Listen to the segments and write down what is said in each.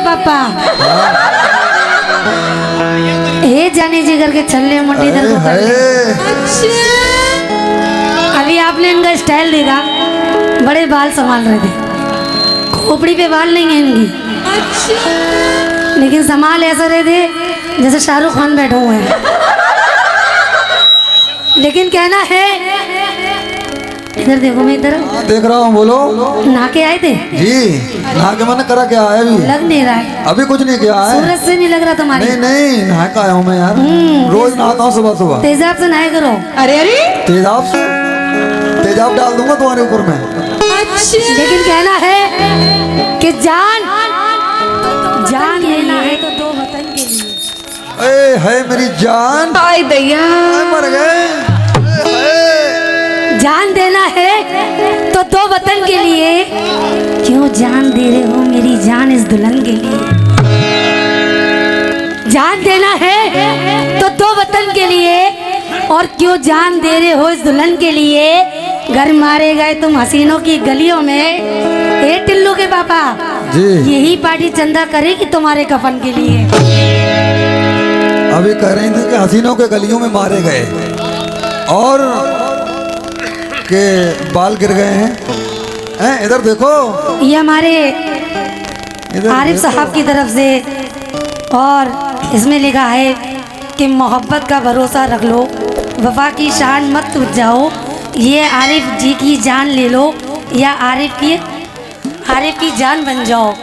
पापा। ये जाने जी करके छल्ले मुट्ठी इधर को कर ले। अभी आपने इनका स्टाइल देखा, बड़े बाल संभाल रहे थे, खोपड़ी पे बाल नहीं है इनकी, लेकिन संभाल ऐसे रहे थे जैसे शाहरुख खान बैठे हुए हैं। लेकिन कहना है, इधर देखो, मैं इधर देख रहा हूँ, बोलो। नहा के आए थे जी, नहा के मैंने करा क्या है अभी? लग नहीं रहा है, अभी कुछ नहीं किया है। सूरज से नहीं लग रहा तुम्हारे। नहीं नहीं, नहा के आया हूँ मैं यार, रोज नहाता हूँ सुबह सुबह। तेजाब से नहाए करो। अरे अरे तेजाब से, तेजाब डाल दूंगा तुम्हारे ऊपर में। लेकिन कहना है कि जान लेना है तो दो वतन के लिए। ए है मेरी जान, हाय दैया, मर गए। जान देना है तो दो वतन के लिए, क्यों जान दे रहे हो मेरी जान इस दुल्हन के लिए। जान देना है तो दो वतन के लिए, और क्यों जान दे रहे हो इस दुल्हन के लिए। घर मारे गए तुम हसीनों की गलियों में, ए टिल्लू के पापा जी, यही पार्टी चंदा करेगी तुम्हारे कफन के लिए। अभी कह रही थी कि हसीनों के गलियों में मारे गए और के बाल गिर गए हैं। इधर देखो, ये हमारे इधर आरिफ साहब की तरफ से, और इसमें लिखा है कि मोहब्बत का भरोसा रख लो, वफा की शान मत टूट जाओ, ये आरिफ जी की जान ले लो, या आरिफ की जान बन जाओ।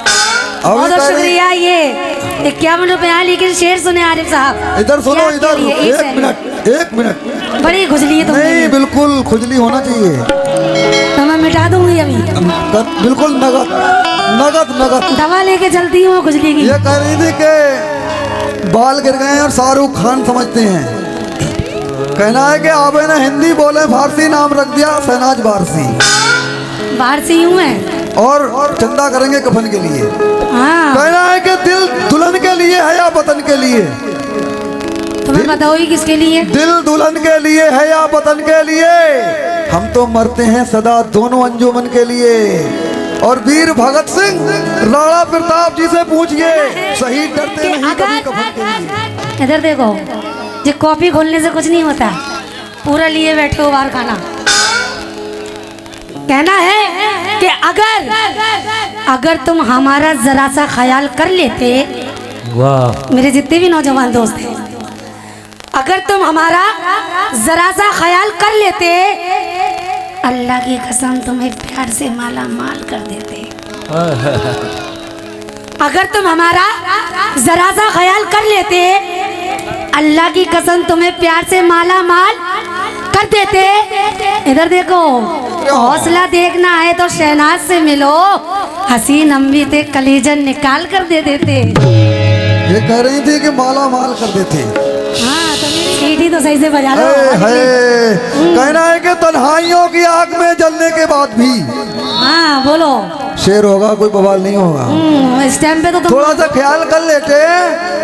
बहुत बहुत शुक्रिया। ये 51 रुपया, लेकिन शेर सुने आरिफ साहब। इधर सुनो, क्या इधर लिए? एक मिनट। बड़ी खुजली है तुमने। नहीं, बिल्कुल खुजली होना चाहिए, तो मैं मिटा दूंगी अभी, बिल्कुल नगद नगद नगद। दवा लेके चलती हूँ खुजली की। ये कह रही थी कि बाल गिर गए हैं और शाहरुख खान समझते हैं। कहना है कि आप है ना हिंदी बोले, फारसी नाम रख दिया शहनाज वारसी। बाहर से यूं है, और चंदा करेंगे कफन के लिए। हाँ। कहना है कि दिल दुल्हन के लिए है या वतन के लिए। तुम्हें पता होगी किसके लिए। दिल दुल्हन के लिए है या वतन के लिए। हम तो मरते हैं सदा दोनों अंजुमन के लिए। और वीर भगत सिंह, राणा प्रताप जी से पूछिए, शहीद डरते नहीं कभी कफन के लिए। इधर देखो, ये कॉफी खोलने से कुछ नहीं होता, पूरा लिए बैठे हो बाहर खाना। कहना है कि अगर तुम हमारा जरा सा ख्याल कर लेते, वाह मेरे जितने भी नौजवान दोस्त हैं, अगर तुम हमारा जरा सा ख्याल कर लेते, अल्लाह की कसम तुम्हें प्यार से माला माल कर देते। अगर तुम हमारा जरा सा ख्याल कर लेते, अल्लाह की कसम तुम्हें प्यार से माला माल कर देते। इधर देखो, हौसला देखना है तो शहनाज से मिलो, हसीन अम्मी थे कलीजन निकाल कर दे देते। ये कह रही थी कि माला माल कर देते। हाँ, तो मेरी सीटी तो सही से बजा लो। कहना है कि तन्हाइयों की आग में जलने के बाद भी। हाँ बोलो, शेर होगा, कोई बवाल नहीं होगा। इस टाइम पे तो तुम थोड़ा सा ख्याल कर लेते,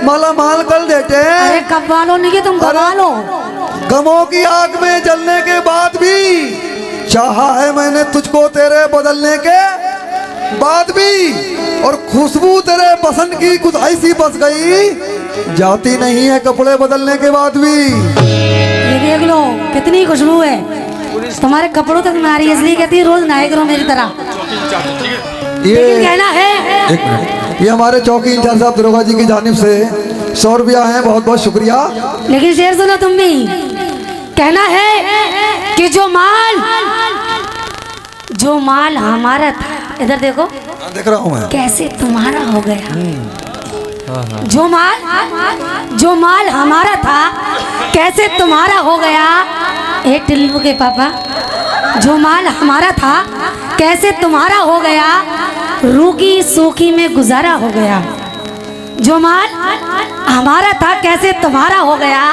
माला माल कर देते। अरे कब वालो नहीं कि तुम गवा लो। गमों की आग में जलने के बाद भी चाहा है मैंने तुझको, तेरे बदलने के बाद भी। और खुशबू तेरे पसंद की कुछ ऐसी बस गई, जाती नहीं है कपड़े बदलने के बाद भी। ये देख लो कितनी खुशबू है, तुम्हारे कपड़ों तक ना आ रही है, इसलिए कहती है रोज नहाए करो मेरी तरह। ये कहना है, एक मिनट, ये हमारे चौकी इंचार्ज साहब दरोगा जी की जानिब से 100 रुपया है, बहुत बहुत शुक्रिया। लेकिन शेर सुनो तुम भी। कहना है कि जो माल हमारा था, इधर देखो, देख रहा हूँ मैं, कैसे तुम्हारा हो गया। जो माल हमारा था कैसे तुम्हारा हो गया। ए टिल्लू के पापा, जो माल हमारा था कैसे तुम्हारा हो गया, रूखी सूखी में गुजारा हो गया। जो माल हमारा था कैसे तुम्हारा हो गया,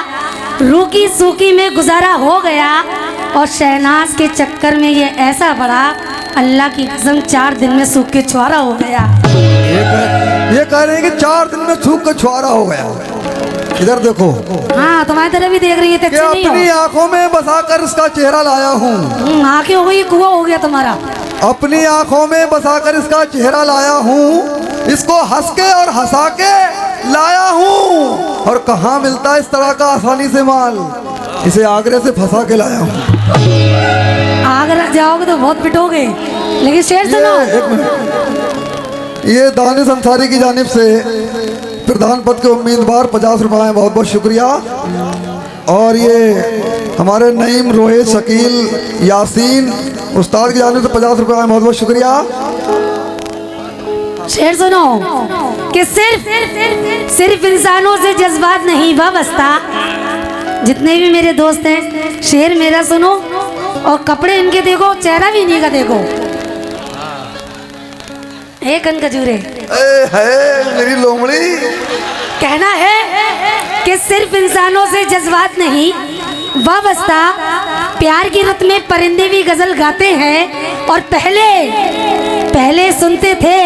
रूखी सूखी में गुजारा हो गया। और शहनाज के चक्कर में ये ऐसा बड़ा, अल्लाह की कसम 4 दिन में सूख के छुआरा हो गया। ये कह रहे हैं कि 4 दिन में सूख के छुआरा हो गया। इधर देखो, हाँ तुम्हारी तरफ भी देख रही है, कि अपनी आंखों में बसाकर इसका चेहरा लाया हूँ। आंखें हो गई, कुआं हो गया तुम्हारा। अपनी आंखों में बसाकर इसका चेहरा लाया हूँ, इसको हंस के और हंसा के लाया हूँ। और कहाँ मिलता है इस तरह का आसानी से माल, इसे आगरे से फंसा के लाया हूँ। आगरा जाओगे तो बहुत पिटोगे, लेकिन शेर सुनो। एक मिनट, ये दानिश अंसारी की जानिब से प्रधान पद के उम्मीदवार 50 रुपए, बहुत बहुत शुक्रिया। और ये हमारे नईम रोहित शकील यासीन उस्ताद की जानिब से 50 रुपए, बहुत बहुत शुक्रिया। शेर सुनो कि सिर्फ इंसानों से जज्बात नहीं वाबस्ता। जितने भी मेरे दोस्त हैं, शेर मेरा सुनो और कपड़े इनके देखो, चेहरा भी इन्हीं का देखो। एक कन खजूरे है मेरी लोमड़ी। कहना है कि सिर्फ इंसानों से जज्बात नहीं वाबस्ता, प्यार की रुत में परिंदे भी गजल गाते हैं। और पहले सुनते थे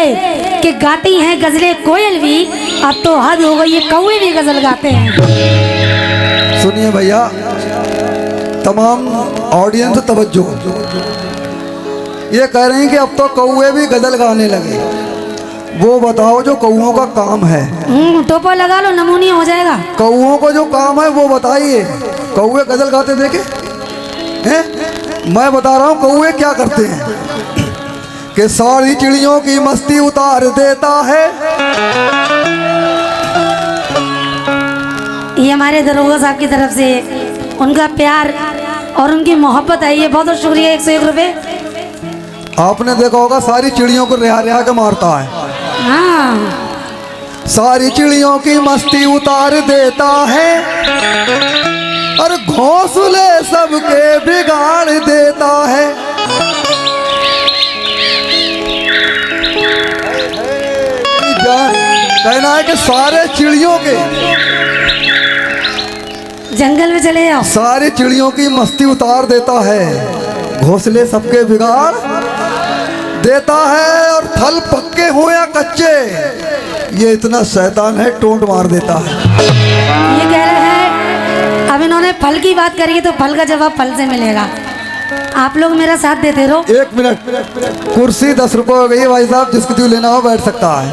कि गाती हैं गजलें कोयल भी, अब तो हद हो गई, ये कौवे भी गजल गाते हैं। सुनिए भैया, तमाम ऑडियंस तवज्जो, ये कह रहे हैं कि अब तो कौवे भी गजल गाने लगे। वो बताओ जो कौओं का काम है। टोपा लगा लो, नमूनिया हो जाएगा। कौओं को जो काम है वो बताइए। कौवे गजल गाते देखे हैं? मैं बता रहा हूँ कौवे क्या करते हैं कि सारी चिड़ियों की मस्ती उतार देता है। ये हमारे दरोगा साहब की तरफ से उनका प्यार और उनकी मोहब्बत है, ये बहुत बहुत शुक्रिया। 101 रुपये। आपने देखा होगा सारी चिड़ियों को रिहा रिहा के मारता है। हाँ, सारी चिड़ियों की मस्ती उतार देता है और घोंसले सबके बिगाड़ देता है। कहना है कि सारे चिड़ियों के, जंगल में चले जाओ, सारी चिड़ियों की मस्ती उतार देता है, घोंसले सबके बिगाड़ देता है। और फल पक्के हो या कच्चे, ये इतना शैतान है, टोंट मार देता है। ये कह रहे हैं, अब इन्होंने फल की बात करी तो फल का जवाब फल से मिलेगा। आप लोग मेरा साथ देते रहो। 1 मिनट, कुर्सी 10 रुपए हो गई भाई साहब, जिसको जो लेना हो बैठ सकता है।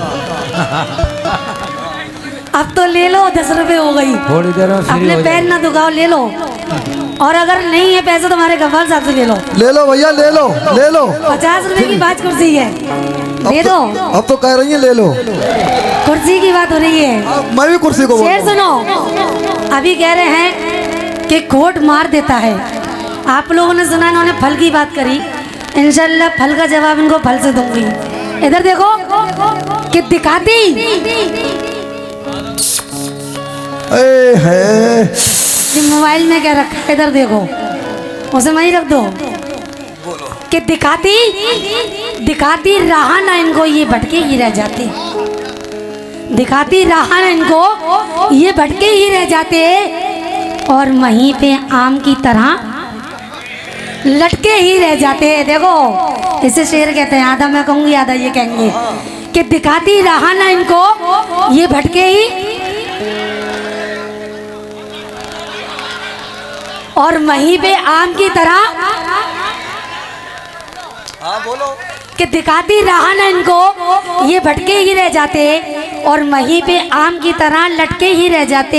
अब तो ले लो, 10 रुपए हो गई, थोड़ी देर में अपने पैर ना दुखाओ, ले लो। और अगर नहीं है पैसे तो हमारे गफ्फार साहब से ले लो। ले लो भैया, ले लो ले लो। 50 रुपए की बात कुर्सी है, दे दो। अब तो कह रही है ले लो, कुर्सी की बात हो रही है। मैं भी कुर्सी को शेर सुनो, अभी कह रहे हैं कि कोट मार देता है। आप लोगों ने सुना, इन्होंने फल की बात करी, इंशाल्लाह फल का जवाब इनको फल से दूंगी। इधर देखो कि दिखाती है। मोबाइल में क्या रखा है, इधर देखो, उसे वहीं रख दो। कि दिखाती रहा ना इनको, ये भटके ही रह जाते। दिखाती रहा ना इनको, ये भटके ही रह जाते। और वहीं पे आम की तरह लटके ही रह जाते। देखो, इसे शेर कहते हैं, आधा मैं कहूँगी आधा ये कहेंगे। कि दिखाती रहा ना इनको, ये भटके ही, और वहीं पे आम की तरह, हाँ बोलो, कि दिखाती रहा ना इनको, ये भटके ही रह जाते। और वहीं पे आम की तरह लटके ही रह जाते।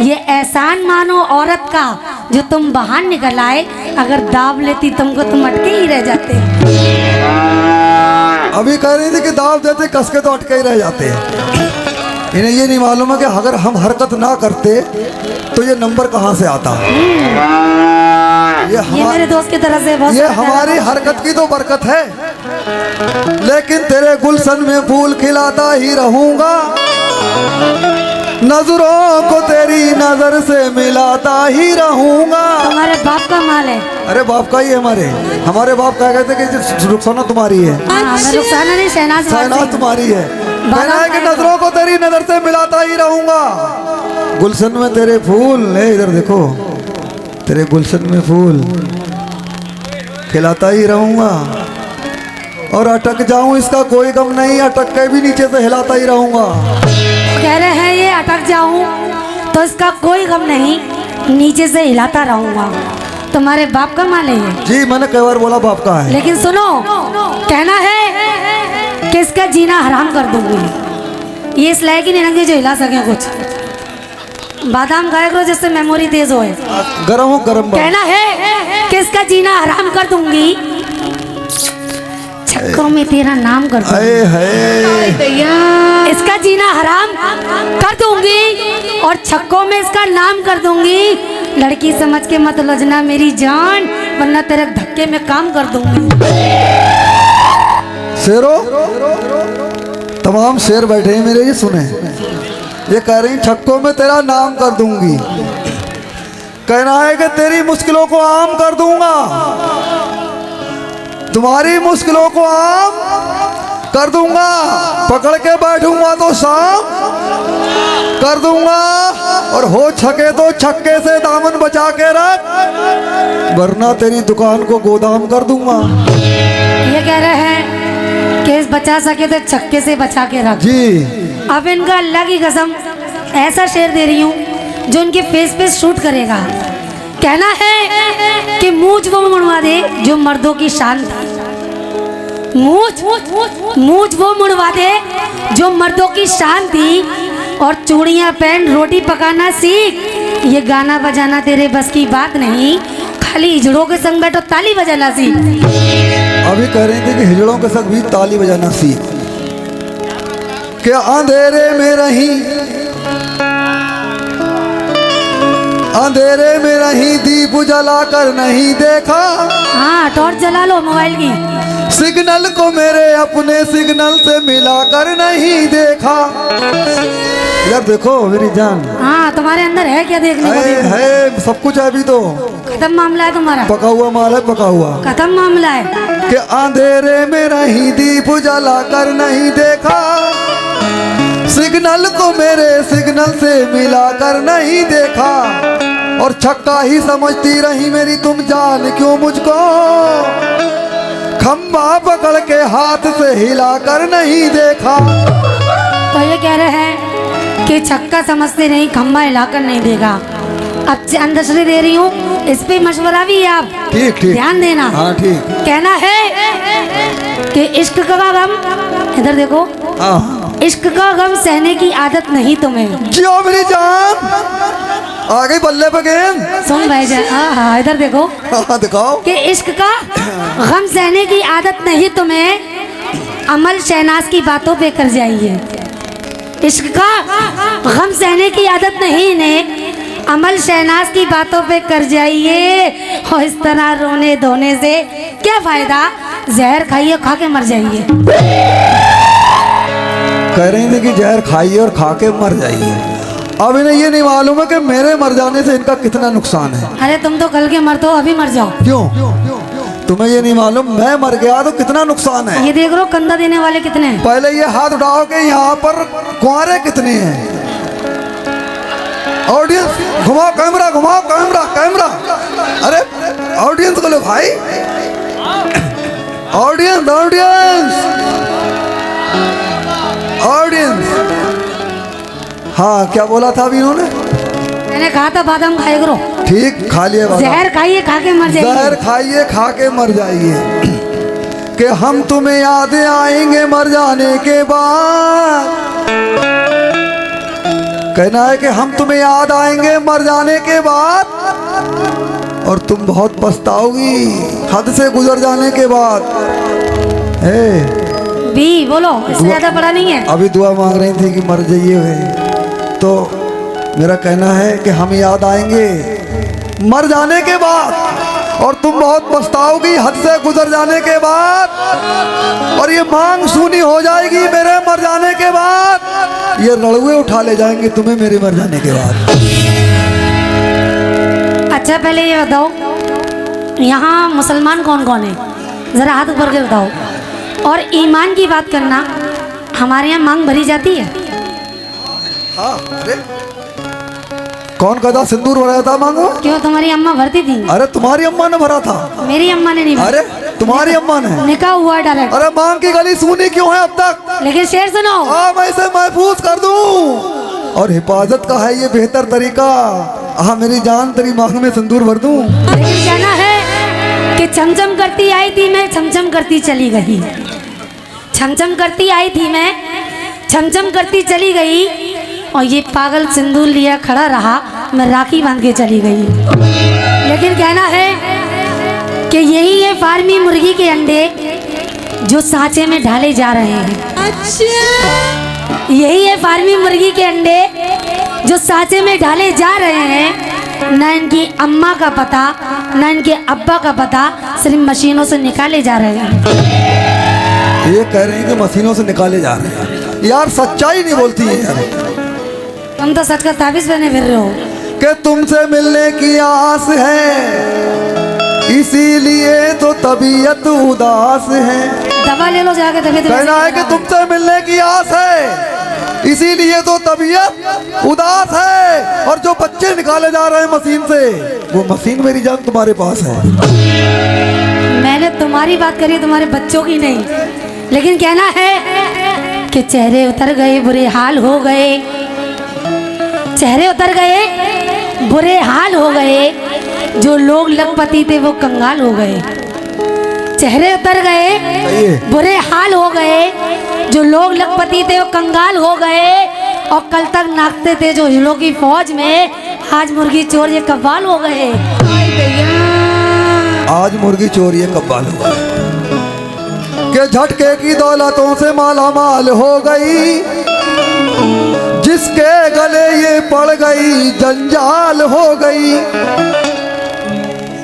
ये एहसान मानो औरत का जो तुम बाहर निकल आए, अगर दाब लेती तुमको तुम अटके ही रह जाते। अभी कह रही थी कि दाव देते कस के तो अटके ही रह जाते हैं। इन्हें ये नहीं मालूम है कि अगर हम हरकत ना करते तो ये नंबर कहाँ से आता। ये मेरे दोस्त की तरह से बहुत ये हमारी हरकत की तो बरकत है, लेकिन तेरे गुलशन में फूल खिलाता ही रहूंगा, नजरों को तेरी नजर से मिलाता ही रहूंगा। तुम्हारे बाप का माल है। अरे बाप का ही है, हमारे बाप कह गए थे कि रुखसाना तुम्हारी है। मैं रुखसाना नहीं, शहनाज तुम्हारी है। कहना है कि नजरों को तेरी नजर से मिलाता ही रहूंगा, गुलशन में तेरे फूल है, इधर देखो, तेरे गुलशन में फूल खिलाता ही रहूंगा। और अटक जाऊं इसका कोई गम नहीं, अटक के भी नीचे से हिलाता ही रहूंगा। कह रहे हैं ये अटक जाऊं तो इसका कोई गम नहीं, नीचे से हिलाता रहूंगा। तुम्हारे बाप का माल है ये। जी मैंने कई बार बोला बाप का है। लेकिन सुनो, कहना है कि इसका जीना हराम कर दूंगी। ये इस लायक ही नहीं रंगे जो हिला सके कुछ। बादाम खाया करो जिससे मेमोरी तेज होए। गरम हो गरम बात। कहना है कि इसका जीना हराम कर दूंगी, छक्कों में तेरा नाम कर दूंगी। आए हाय इसका जीना हराम कर दूंगी और छक्कों में इसका नाम कर दूंगी। लड़की समझ के मत लजना मेरी जान, वरना तेरे धक्के में काम कर दूंगी। शेरो तमाम शेर बैठे हैं मेरे, ये सुने। ये कह रही छक्कों में तेरा नाम कर दूंगी। कहना है कि तेरी मुश्किलों को आम कर दूंगा, तुम्हारी मुश्किलों को आम कर दूंगा। पकड़ के बैठूंगा तो शाम कर दूंगा, और हो छके तो छक्के से दामन बचा के रख, वरना तेरी दुकान को गोदाम कर दूंगा। ये कह रहे हैं केस बचा सके तो छक्के से बचा के रख। जी अब इनका अल्लाह की कसम ऐसा शेर दे रही हूँ जो इनके फेस पे शूट करेगा। कहना है कि मूंछ वो मुड़वा दे जो मर्दों की शान थी। मूंछ वो मुड़वा दे जो मर्दों की शान थी, और चूड़ियां पहन रोटी पकाना सीख। ये गाना बजाना तेरे बस की बात नहीं, खाली हिजड़ों के संग बैठो ताली बजाना सीख। अभी कह रहे थे कि हिजड़ों के संग भी ताली बजाना सीख। क्या अंधेरे में रही, अंधेरे में रही दीप जला कर नहीं देखा। हाँ टॉर्च जला लो मोबाइल की। सिग्नल को मेरे अपने सिग्नल से मिलाकर नहीं देखा। यार देखो मेरी जान। हाँ तुम्हारे अंदर है क्या देखने को? देखो है सब कुछ है, अभी तो खत्म मामला है तुम्हारा। पका हुआ माल है, पका हुआ। खत्म मामला है। कि अंधेरे में रही दीप जला कर नहीं देखा, सिग्नल को मेरे सिग्नल से मिला कर नहीं देखा, और छक्का ही समझती रही मेरी तुम जान क्यों मुझको, खम्बा पकड़ के हाथ से हिला कर नहीं देखा। तो ये कह रहे हैं कि छक्का समझते नहीं, खम्बा हिलाकर नहीं देखा। अब अंदर से दे रही हूँ, इस पे मशवरा भी है आप ठीक ठीक ध्यान देना। हाँ ठीक। कहना है कि इश्क का गम, इधर देखो, हाँ इश्क का गम सहने की आदत नहीं तुम्हें। जियो मेरी जान, आ गई बल्ले पे गेंद। सुन भाई जान, हाँ इधर देखो। हाँ दिखाओ। कि इश्क का गम सहने की आदत नहीं तुम्हें, अमल शहनाज की बातों पे कर जाइए। इश्क का गम सहने की आदत नहीं इन्हें, अमल शहनाज की बातों पे कर जाइए। और इस तरह रोने धोने से क्या फायदा, जहर खाइए खा के मर जाइए। कह रही थी कि जहर खाइए और खा के मर जाइए। अब इन्हें ये नहीं मालूम है कि मेरे मर जाने से इनका कितना नुकसान है। अरे तुम तो कल के मरते हो, अभी मर जाओ। क्यों? तुम्हें ये नहीं मालूम मैं मर गया तो कितना नुकसान है। ये देख लो कंधा देने वाले कितने हैं। पहले ये हाथ उठाओ कि यहाँ पर कुंवारे कितने हैं। ऑडियंस घुमाओ कैमरा, घुमाओ कैमरा, कैमरा। अरे ऑडियंस को लो भाई, ऑडियंस ऑडियंस ऑडियंस। हाँ क्या बोला था अभी इन्होंने? मैंने कहा था बादाम खाए करो। ठीक खा लिया बादाम। जहर खाइए खा के मर जाइए। जहर खाइए खा के मर जाइए। कि हम तुम्हें याद आएंगे मर जाने के बाद। कहना है कि हम तुम्हें याद आएंगे मर जाने के बाद, और तुम बहुत पछताओगी हद से गुजर जाने के बाद। भी बोलो, इससे ज्यादा बड़ा नहीं है। अभी दुआ मांग रही थी कि मर जाइए, तो मेरा कहना है कि हम याद आएंगे मर जाने के बाद, और तुम बहुत पछताओगी हद से गुजर जाने के बाद, और ये मांग सुनी हो जाएगी मेरे मर जाने के बाद। ये लड़ुए उठा ले जाएंगे तुम्हें मेरे मर जाने के बाद। अच्छा पहले ये बताओ, यहाँ मुसलमान कौन कौन है? जरा हाथ ऊपर के बताओ। और ईमान की बात करना, हमारे यहाँ मांग भरी जाती है। हाँ अरे कौन कहता सिंदूर भराया था मांगो? क्यों तुम्हारी अम्मा भरती थी? अरे तुम्हारी अम्मा ने भरा था। मेरी अम्मा ने नहीं भरा। अरे तुम्हारी अम्मा ने? निकाह हुआ डायरेक्ट। अरे मांग की गली सुनी क्यों है अब तक? लेकिन शेर सुनो। मैं इसे महफूज कर दूं, और हिफाजत का है ये बेहतर तरीका। मेरी जान तेरी मांग में सिंदूर भर दूं। लेकिन कहना है कि चमचम करती आई थी मैं, चमचम करती चली गई। छमछम करती आई थी मैं, छमछम करती चली गई और ये पागल सिंदूर लिया खड़ा रहा, मैं राखी बांध के चली गई। लेकिन कहना है कि यही है फार्मी मुर्गी के अंडे जो सांचे में ढाले जा रहे हैं। अच्छा, यही है फार्मी मुर्गी के अंडे जो सांचे में ढाले जा रहे हैं। न इनकी अम्मा का पता, न इनके अब्बा का पता, सिर्फ मशीनों से निकाले जा रहे हैं। ये कह रहे हैं कि मशीनों से निकाले जा रहे हैं। यार सच्चाई नहीं बोलती है यार। तुम तो सच का ताबीज बने फिर रहे हो कि तुमसे मिलने की आस है, इसीलिए तो तबीयत उदास है। दवा ले लो जाके, तबीयत कहना है कि तुमसे मिलने की आस है, इसीलिए तो तबीयत उदास है। और जो बच्चे निकाले जा रहे हैं मशीन से, वो मशीन मेरी जान तुम्हारे पास है। मैंने तुम्हारी बात करी, तुम्हारे बच्चों की नहीं। लेकिन कहना है कि चेहरे उतर गए, बुरे हाल हो गए, चेहरे उतर गए, बुरे हाल हो गए। जो लोग लखपति थे वो कंगाल हो गए। चेहरे उतर गए, बुरे हाल हो गए। जो लोग लखपति थे वो कंगाल हो गए। और कल तक नाचते थे जो हिलों की फौज में, आज मुर्गी चोर ये कव्वाल हो गए। आज मुर्गी चोर ये कव्वाल हो गए के झटके की दौलतों से माला माल हो गई। जिसके गले ये पड़ गई जंजाल हो गई।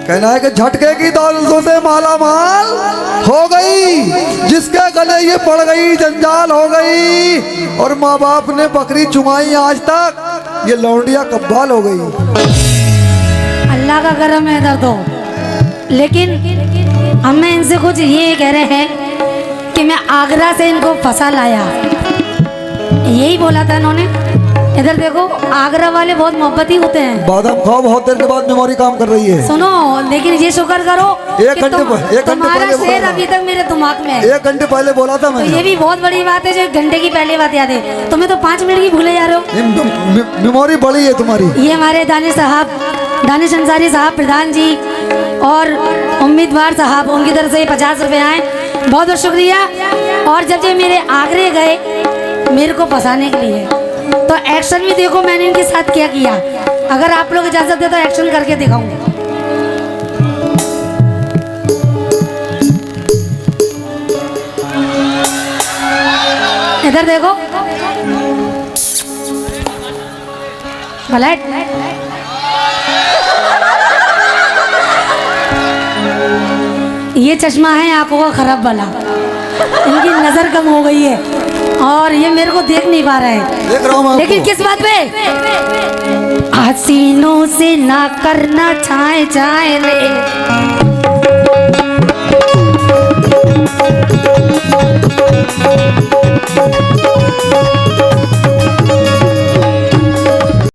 कहना है कि झटके की दौलतों से माला माल हो गई। जिसके गले ये पड़ गई जंजाल हो गई। और माँ बाप ने बकरी चुमाई आज तक, ये लौंडिया कव्वाल हो गई। अल्लाह का करम है इधर तो। लेकिन हम मैं इनसे कुछ ये कह रहे हैं कि मैं आगरा से इनको फंसा लाया, यही बोला था इन्होंने। इधर देखो, आगरा वाले बहुत मोहब्बती होते हैं। बादाम खाओ, बहुत देर के बाद मेमोरी काम कर रही है। सुनो, लेकिन ये शुक्र करो एक कि घंटे तुम्हारा पहले शेर बोला अभी तक मेरे दिमाग में है। 1 घंटे पहले बोला था तो मैंने। ये भी बहुत बड़ी बात है जो 1 घंटे की पहले बात याद है। तुम्हें तो 5 मिनट की भूले जा रहे हो। मेमोरी बड़ी है तुम्हारी। ये हमारे दानिश साहब, दानिश अंसारी साहब प्रधान जी और उम्मीदवार साहब, उनकी तरफ से 50 रुपए आए, बहुत बहुत शुक्रिया। और जब ये मेरे आगरे गए मेरे को फंसाने के लिए, तो एक्शन भी देखो मैंने इनके साथ क्या किया। अगर आप लोग इजाजत दे तो एक्शन करके दिखाऊंगा। इधर देखो, पलट। ये चश्मा है आंखों का खराब वाला, इनकी नजर कम हो गई है और ये मेरे को देख नहीं पा रहा है। देख रहा हूं मैं लेकिन आपको। किस बात पे? हसीनों से ना करना चाहे चाहे रे,